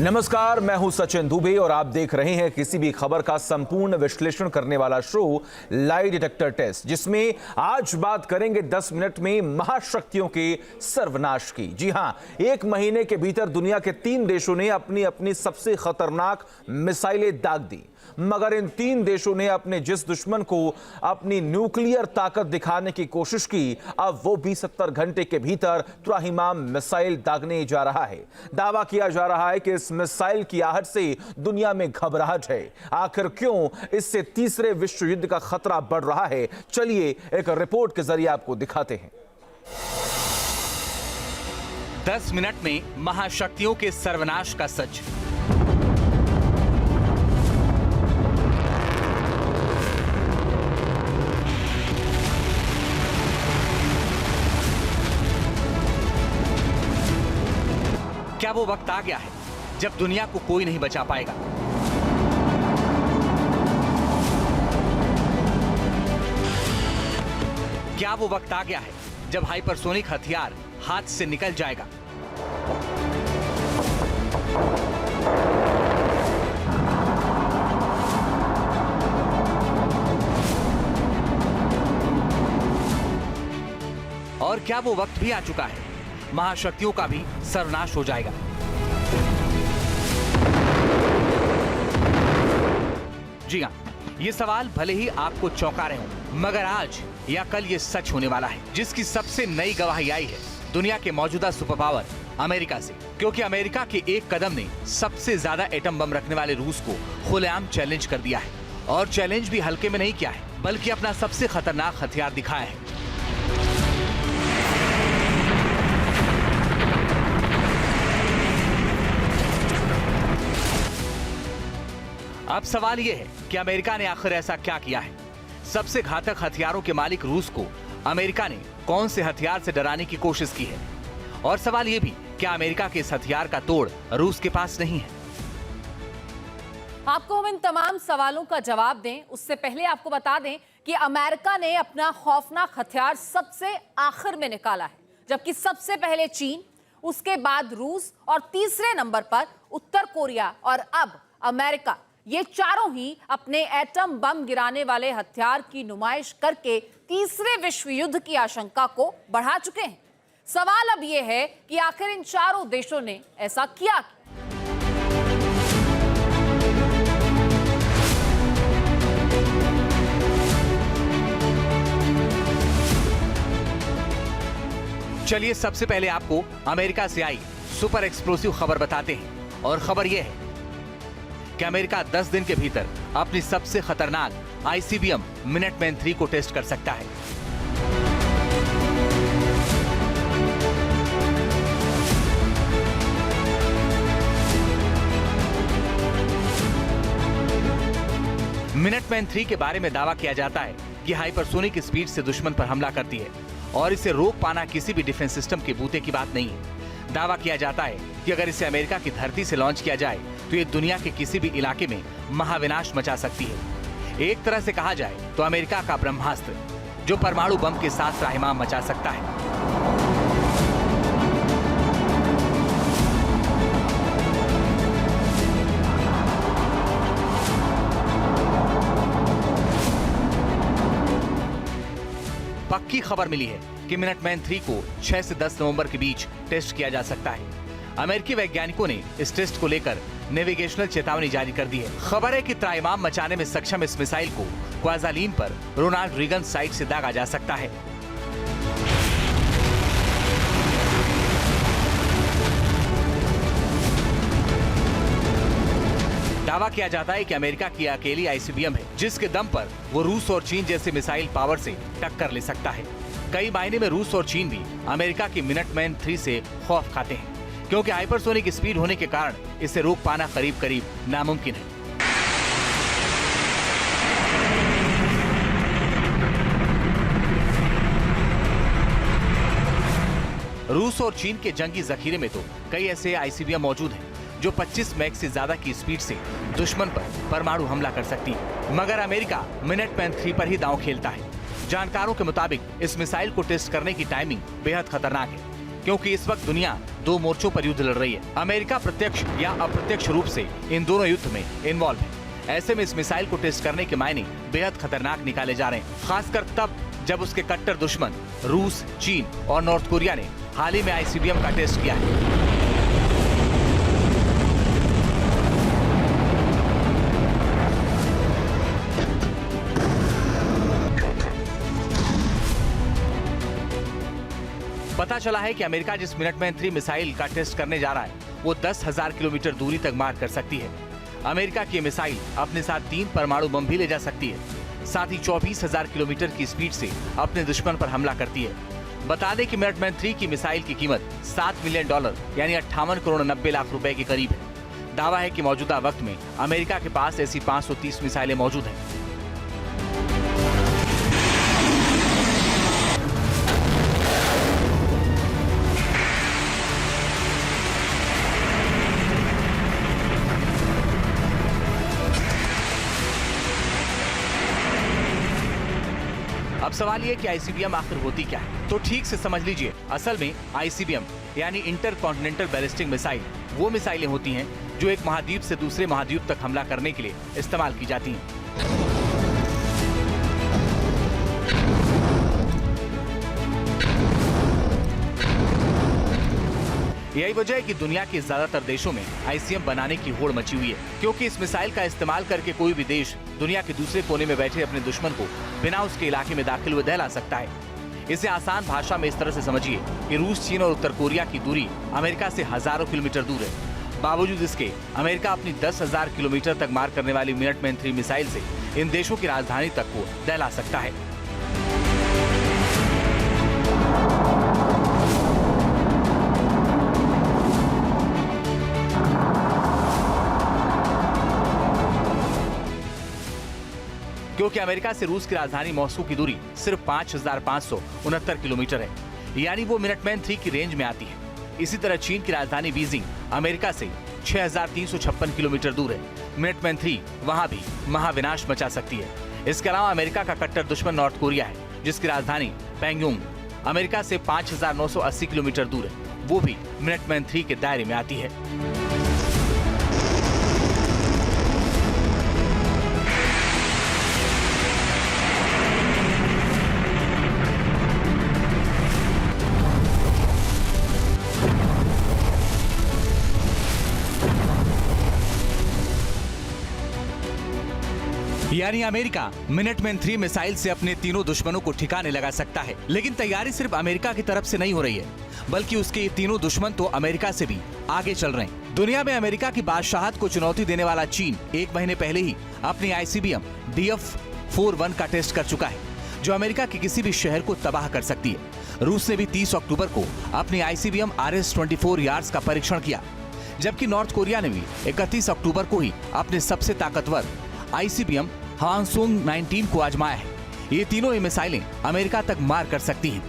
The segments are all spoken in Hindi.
नमस्कार, मैं हूं सचिन दुबे और आप देख रहे हैं किसी भी खबर का संपूर्ण विश्लेषण करने वाला शो लाई डिटेक्टर टेस्ट, जिसमें आज बात करेंगे 10 मिनट में महाशक्तियों के सर्वनाश की। जी हां, एक महीने के भीतर दुनिया के 3 देशों ने अपनी अपनी सबसे खतरनाक मिसाइलें दाग दी, मगर इन 3 देशों ने अपने जिस दुश्मन को अपनी न्यूक्लियर ताकत दिखाने की कोशिश की, अब वो भी 70 घंटे के भीतर त्राहिमाम मिसाइल दागने जा रहा है। दावा किया जा रहा है कि इस मिसाइल की आहट से दुनिया में घबराहट है। आखिर क्यों इससे तीसरे विश्व युद्ध का खतरा बढ़ रहा है, चलिए एक रिपोर्ट के जरिए आपको दिखाते हैं। 10 मिनट में महाशक्तियों के सर्वनाश का सच। क्या वो वक्त आ गया है जब दुनिया को कोई नहीं बचा पाएगा? क्या वो वक्त आ गया है जब हाइपरसोनिक हथियार हाथ से निकल जाएगा? और क्या वो वक्त भी आ चुका है, महाशक्तियों का भी सर्वनाश हो जाएगा? जी हां, ये सवाल भले ही आपको चौंका रहे हों, मगर आज या कल ये सच होने वाला है, जिसकी सबसे नई गवाही आई है दुनिया के मौजूदा सुपर पावर अमेरिका से। क्योंकि अमेरिका के एक कदम ने सबसे ज्यादा एटम बम रखने वाले रूस को खुलेआम चैलेंज कर दिया है, और चैलेंज भी हल्के में नहीं किया है, बल्कि अपना सबसे खतरनाक हथियार दिखाया है। अब सवाल यह है कि अमेरिका ने आखिर ऐसा क्या किया है? सबसे घातक हथियारों के मालिक रूस को अमेरिका ने कौन से हथियार से डराने की कोशिश की है? और सवाल यह भी, क्या अमेरिका के इस हथियार का तोड़ रूस के पास नहीं है? आपको हम इन तमाम सवालों का जवाब दें, उससे पहले आपको बता दें कि अमेरिका ने अपना खौफनाक हथियार सबसे आखिर में निकाला है, जबकि सबसे पहले चीन, उसके बाद रूस और तीसरे नंबर पर उत्तर कोरिया और अब अमेरिका। ये चारों ही अपने एटम बम गिराने वाले हथियार की नुमाइश करके तीसरे विश्व युद्ध की आशंका को बढ़ा चुके हैं। सवाल अब यह है कि आखिर इन चारों देशों ने ऐसा किया। चलिए सबसे पहले आपको अमेरिका से आई सुपर एक्सप्लोसिव खबर बताते हैं, और खबर यह है कि अमेरिका 10 दिन के भीतर अपनी सबसे खतरनाक आईसीबीएम मिनटमैन 3 को टेस्ट कर सकता है। मिनटमैन 3 के बारे में दावा किया जाता है कि हाइपरसोनिक स्पीड से दुश्मन पर हमला करती है, और इसे रोक पाना किसी भी डिफेंस सिस्टम के बूते की बात नहीं है। दावा किया जाता है कि अगर इसे अमेरिका की धरती से लॉन्च किया जाए तो ये दुनिया के किसी भी इलाके में महाविनाश मचा सकती है। एक तरह से कहा जाए तो अमेरिका का ब्रह्मास्त्र, जो परमाणु बम के साथ त्राहिमाम मचा सकता है। पक्की खबर मिली है कि मिनटमैन 3 को 6 से 10 नवंबर के बीच टेस्ट किया जा सकता है। अमेरिकी वैज्ञानिकों ने इस टेस्ट को लेकर नेविगेशनल चेतावनी जारी कर दी है। खबर है कि त्राहिमाम मचाने में सक्षम इस मिसाइल को क्वाजालीन पर रोनाल्ड रीगन साइट से दागा जा सकता है। दावा किया जाता है कि अमेरिका की अकेली आईसीबीएम है, जिसके दम पर वो रूस और चीन जैसे मिसाइल पावर से टक्कर ले सकता है। कई मायने में रूस और चीन भी अमेरिका की मिनटमैन 3 से खौफ खाते हैं, क्योंकि हाइपरसोनिक स्पीड होने के कारण इसे रोक पाना करीब करीब नामुमकिन है। रूस और चीन के जंगी जखीरे में तो कई ऐसे आईसीबीएम मौजूद हैं जो 25 मैक से ज्यादा की स्पीड से दुश्मन पर परमाणु हमला कर सकती है, मगर अमेरिका मिनटमैन 3 पर ही दांव खेलता है। जानकारों के मुताबिक इस मिसाइल को टेस्ट करने की टाइमिंग बेहद खतरनाक है, क्योंकि इस वक्त दुनिया दो मोर्चों पर युद्ध लड़ रही है। अमेरिका प्रत्यक्ष या अप्रत्यक्ष रूप से इन दोनों युद्ध में इन्वॉल्व है। ऐसे में इस मिसाइल को टेस्ट करने के मायने बेहद खतरनाक निकाले जा रहे हैं, खासकर तब जब उसके कट्टर दुश्मन रूस, चीन और नॉर्थ कोरिया ने हाल ही में ICBM का टेस्ट किया है। पता चला है कि अमेरिका जिस मिनटमैन 3 मिसाइल का टेस्ट करने जा रहा है वो 10,000 किलोमीटर दूरी तक मार कर सकती है। अमेरिका की मिसाइल अपने साथ 3 परमाणु बम भी ले जा सकती है। साथ ही 24,000 किलोमीटर की स्पीड से अपने दुश्मन पर हमला करती है। बता दें कि मिनटमैन 3 की मिसाइल की कीमत $7 मिलियन यानी 58 करोड़ 90 लाख रुपए के करीब है। दावा है कि मौजूदा वक्त में अमेरिका के पास ऐसी 530 मिसाइलें मौजूद हैं। अब सवाल ये कि ICBM आखिर होती क्या है, तो ठीक से समझ लीजिए। असल में ICBM यानी इंटर कॉन्टिनेंटल बैलिस्टिक मिसाइल वो मिसाइलें होती हैं जो एक महाद्वीप से दूसरे महाद्वीप तक हमला करने के लिए इस्तेमाल की जाती हैं। यही वजह है कि दुनिया के ज्यादातर देशों में ICBM बनाने की होड़ मची हुई है, क्योंकि इस मिसाइल का इस्तेमाल करके कोई भी देश दुनिया के दूसरे कोने में बैठे अपने दुश्मन को बिना उसके इलाके में दाखिल हुए दहला सकता है। इसे आसान भाषा में इस तरह से समझिए कि रूस, चीन और उत्तर कोरिया की दूरी अमेरिका से हजारों किलोमीटर दूर है। बावजूद इसके अमेरिका अपनी 10,000 किलोमीटर तक मार करने वाली मिनटमैन 3 मिसाइल से इन देशों की राजधानी तक को दहला सकता है। क्योंकि अमेरिका से रूस की राजधानी मॉस्को की दूरी सिर्फ 5,569 किलोमीटर है, यानी वो मिनटमैन 3 की रेंज में आती है। इसी तरह चीन की राजधानी बीजिंग अमेरिका से 6,356 किलोमीटर दूर है। मिनटमैन 3 वहां भी महाविनाश मचा सकती है। इसके अलावा अमेरिका का कट्टर दुश्मन नॉर्थ कोरिया है, जिसकी राजधानी पैंगयोंग अमेरिका से 5,980 किलोमीटर दूर है। वो भी मिनटमैन 3 के दायरे में आती है। यानी अमेरिका मिनटमैन 3 मिसाइल से अपने तीनों दुश्मनों को ठिकाने लगा सकता है। लेकिन तैयारी सिर्फ अमेरिका की तरफ से नहीं हो रही है, बल्कि उसके ये तीनों दुश्मन तो अमेरिका से भी आगे चल रहे हैं। दुनिया में अमेरिका की बादशाहत को चुनौती देने वाला चीन 1 महीने पहले ही अपनी ICBM DF-41 का टेस्ट कर चुका है, जो अमेरिका के किसी भी शहर को तबाह कर सकती है। रूस ने भी 30 अक्टूबर को अपनी ICBM RS-24 यार्ड्स का परीक्षण किया, जबकि नॉर्थ कोरिया ने भी 31 अक्टूबर को ही अपने सबसे ताकतवर ICBM हांसोंग 19 को आजमाया है। ये तीनों ही मिसाइलें अमेरिका तक मार कर सकती हैं।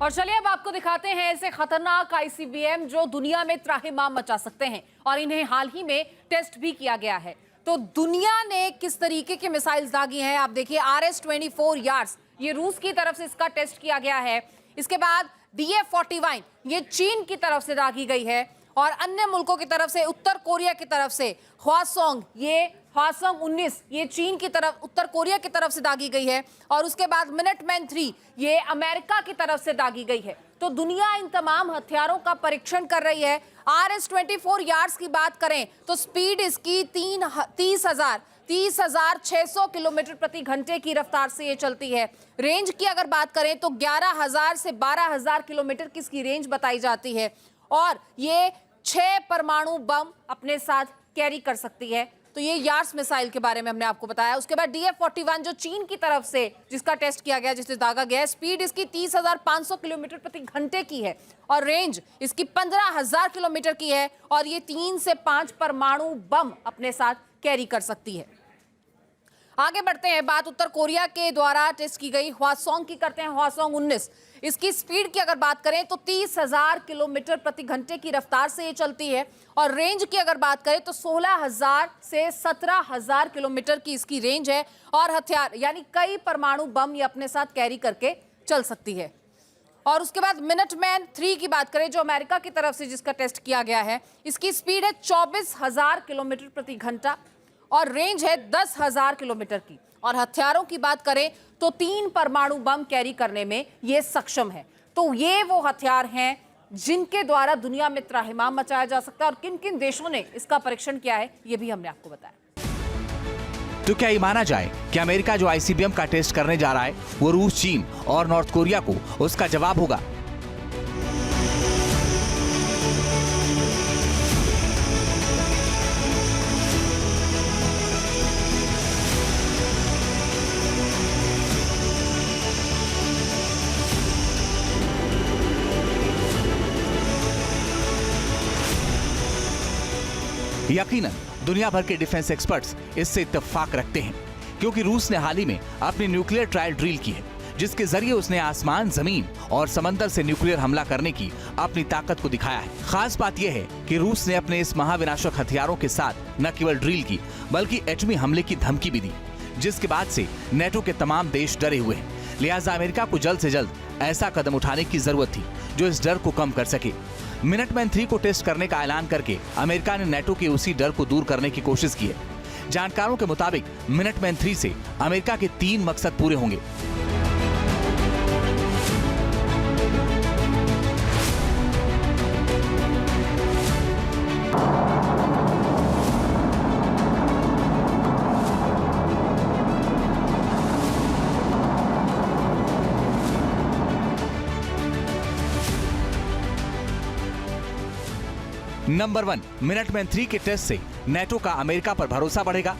और चलिए अब आपको दिखाते हैं ऐसे खतरनाक ICBM जो दुनिया में त्राहिमाम मचा सकते हैं, और इन्हें हाल ही में टेस्ट भी किया गया है। तो दुनिया ने किस तरीके के मिसाइल्स दागी हैं आप देखिए। RS-24 यार्ड्स ये रूस की तरफ से इसका टेस्ट किया गया है। इसके बाद DF-41 ये चीन की तरफ से दागी गई है, और अन्य मुल्कों की तरफ से उत्तर कोरिया की तरफ से हवासोंग 19 ये चीन की तरफ उत्तर कोरिया की तरफ से दागी गई है, और उसके बाद मिनटमैन 3 ये अमेरिका की तरफ से दागी गई है। तो दुनिया इन तमाम हथियारों का परीक्षण कर रही है। RS-24 यार्ड्स की बात करें तो स्पीड इसकी 30,600 किलोमीटर प्रति घंटे की रफ्तार से ये चलती है। रेंज की अगर बात करें तो 11,000 से 12,000 किलोमीटर की इसकी रेंज बताई जाती है, और ये 6 परमाणु बम अपने साथ कैरी कर सकती है। तो ये यार्ड्स मिसाइल के बारे में हमने आपको बताया। उसके बाद DF-41 जो चीन की तरफ से जिसका टेस्ट किया गया, जिसे दागा गया है, स्पीड इसकी 30,500 किलोमीटर प्रति घंटे की है, और रेंज इसकी 15,000 किलोमीटर की है, और ये 3 से 5 परमाणु बम अपने साथ कैरी कर सकती है। आगे बढ़ते हैं, बात उत्तर कोरिया के द्वारा टेस्ट की गई हवासोंग की करते हैं। हवासोंग 19 इसकी स्पीड की अगर बात करें तो 30,000 किलोमीटर प्रति घंटे की रफ्तार से ये चलती है, और रेंज की अगर बात करें तो 16,000 से 17,000 किलोमीटर की इसकी रेंज है, और हथियार यानी कई परमाणु बम ये अपने साथ कैरी करके चल सकती है। और उसके बाद मिनटमैन 3 की बात करें, जो अमेरिका की तरफ से जिसका टेस्ट किया गया है, इसकी स्पीड है 24,000 किलोमीटर प्रति घंटा और रेंज है 10,000 किलोमीटर की। और हथियारों की बात करें तो 3 परमाणु बम कैरी करने में यह सक्षम है। तो ये वो हथियार हैं जिनके द्वारा दुनिया में त्राहिमाम मचाया जा सकता है। और किन किन देशों ने इसका परीक्षण किया है, ये भी हमने आपको बताया। तो क्या ये माना जाए कि अमेरिका जो आईसीबीएम का टेस्ट करने जा रहा है वो रूस, चीन और नॉर्थ कोरिया को उसका जवाब होगा? यकीनन दुनिया भर के डिफेंस एक्सपर्ट्स इससे इत्तेफाक रखते हैं, क्योंकि रूस ने हाल ही में अपनी न्यूक्लियर ट्रायल ड्रिल की है, जिसके जरिए उसने आसमान, जमीन और समंदर से न्यूक्लियर हमला करने की अपनी ताकत को दिखाया है। खास बात यह है कि रूस ने अपने इस महाविनाशक हथियारों के साथ न केवल ड्रिल की बल्कि एटमी हमले की धमकी भी दी, जिसके बाद से नेटो के तमाम देश डरे हुए हैं। लिहाजा अमेरिका को जल्द से जल्द ऐसा कदम उठाने की जरूरत थी जो इस डर को कम कर सके। मिनटमैन 3 को टेस्ट करने का ऐलान करके अमेरिका ने नेटो के उसी डर को दूर करने की कोशिश की है। जानकारों के मुताबिक मिनटमैन 3 से अमेरिका के 3 मकसद पूरे होंगे। नंबर 1, मिनटमैन 3 के टेस्ट से नेटो का अमेरिका पर भरोसा बढ़ेगा।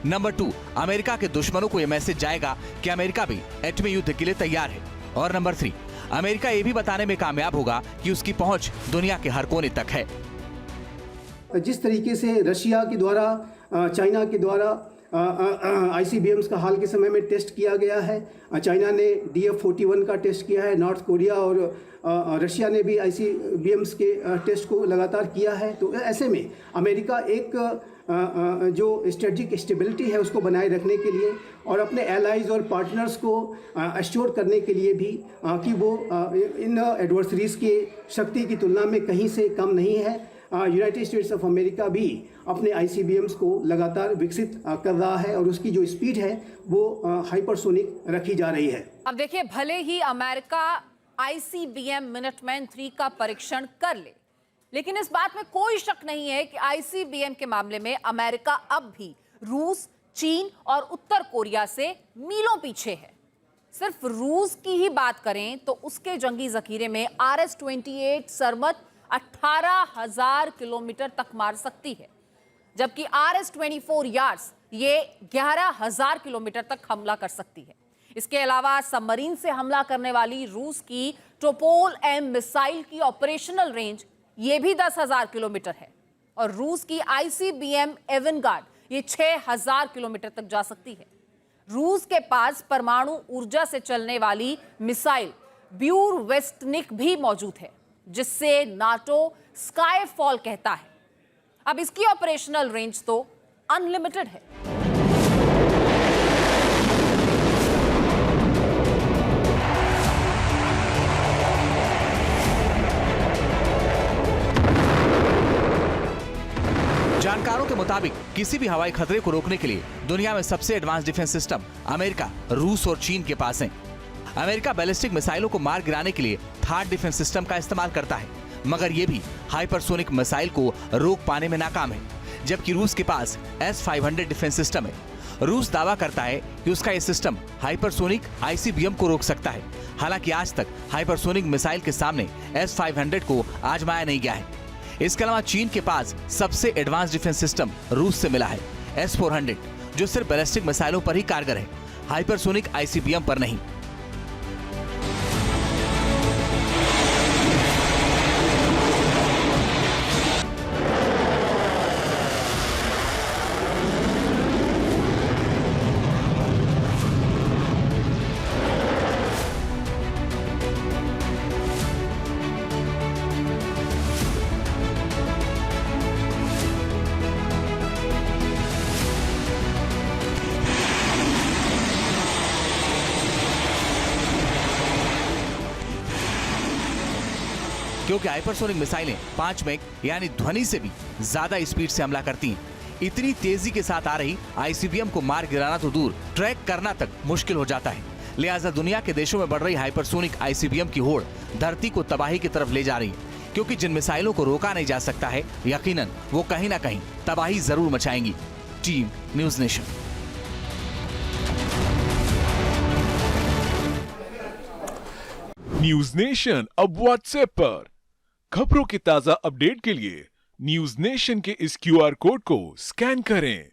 नंबर 2, अमेरिका के दुश्मनों को यह मैसेज जाएगा कि अमेरिका भी एटमी युद्ध के लिए तैयार है। और नंबर 3, अमेरिका ये भी बताने में कामयाब होगा कि उसकी पहुंच दुनिया के हर कोने तक है। जिस तरीके से रशिया के द्वारा, चाइना के द्वारा आईसीबीएम्स का हाल के समय में टेस्ट किया गया है, चाइना ने DF-41 का टेस्ट किया है, नॉर्थ कोरिया और रशिया ने भी आईसीबीएम्स के टेस्ट को लगातार किया है। तो ऐसे में अमेरिका एक जो स्ट्रेटजिक स्टेबिलिटी है उसको बनाए रखने के लिए और अपने एलाइज और पार्टनर्स को एश्योर करने के लिए भी कि वो इन एडवर्सरीज के शक्ति की तुलना में कहीं से कम नहीं है, यूनाइटेड स्टेट्स ऑफ अमेरिका भी अपने आईसीबीएम्स को लगातार विकसित कर रहा है और उसकी जो स्पीड है वो हाइपरसोनिक रखी जा रही है। अब देखिए, भले ही अमेरिका आईसीबीएम मिनटमैन 3 का परीक्षण कर ले, लेकिन इस बात में कोई शक नहीं है कि आईसीबीएम के मामले में अमेरिका अब भी रूस, चीन और उत्तर कोरिया से मीलों पीछे है। सिर्फ रूस की ही बात करें तो उसके जंगी जखीरे में RS-28 सरमत 18,000 किलोमीटर तक मार सकती है, जबकि RS-24 यार्स ये 11,000 किलोमीटर तक हमला कर सकती है। इसके अलावा सबमरीन से हमला करने वाली रूस की टोपोल M मिसाइल की ऑपरेशनल रेंज ये भी 10,000 किलोमीटर है और रूस की आईसीबीएम एवेनगार्ड ये 6,000 किलोमीटर तक जा सकती है। रूस के पास परमाणु ऊर्जा से चलने वाली मिसाइल ब्यूरवेस्टनिक भी मौजूद है, जिससे नाटो स्काईफॉल कहता है। अब इसकी ऑपरेशनल रेंज तो अनलिमिटेड है। जानकारों के मुताबिक किसी भी हवाई खतरे को रोकने के लिए दुनिया में सबसे एडवांस डिफेंस सिस्टम अमेरिका, रूस और चीन के पास है। अमेरिका बैलिस्टिक मिसाइलों को मार गिराने के लिए थार्ड डिफेंस सिस्टम का इस्तेमाल करता है, मगर यह भी हाइपरसोनिक मिसाइल को रोक पाने में नाकाम है, जबकि रूस के पास S-500 डिफेंस सिस्टम है। रूस दावा करता है कि उसका यह सिस्टम हाइपरसोनिक आईसीबीएम को रोक सकता है। हालांकि आज तक हाइपरसोनिक मिसाइल के सामने S-500 को आजमाया नहीं गया है। इसके अलावा चीन के पास सबसे एडवांस डिफेंस सिस्टम रूस से मिला है, S-400, जो सिर्फ बैलिस्टिक मिसाइलों पर ही कारगर है, हाइपरसोनिक आईसीबीएम पर नहीं। क्योंकि हाइपरसोनिक मिसाइलें 5 मैक यानी ध्वनि से भी ज्यादा स्पीड से हमला करती हैं। इतनी तेजी के साथ आ रही आईसीबीएम को मार गिराना तो दूर, ट्रैक करना तक मुश्किल हो जाता है। लिहाजा दुनिया के देशों में बढ़ रही हाइपरसोनिक आईसीबीएम की होड़ धरती को तबाही की तरफ ले जा रही है, क्योंकि जिन मिसाइलों को रोका नहीं जा सकता है, यकीनन वो कहीं ना कहीं तबाही जरूर मचाएंगी। Team news nation. News nation अब व्हाट्सएप पर खबरों की ताजा अपडेट के लिए न्यूज नेशन के इस क्यूआर कोड को स्कैन करें।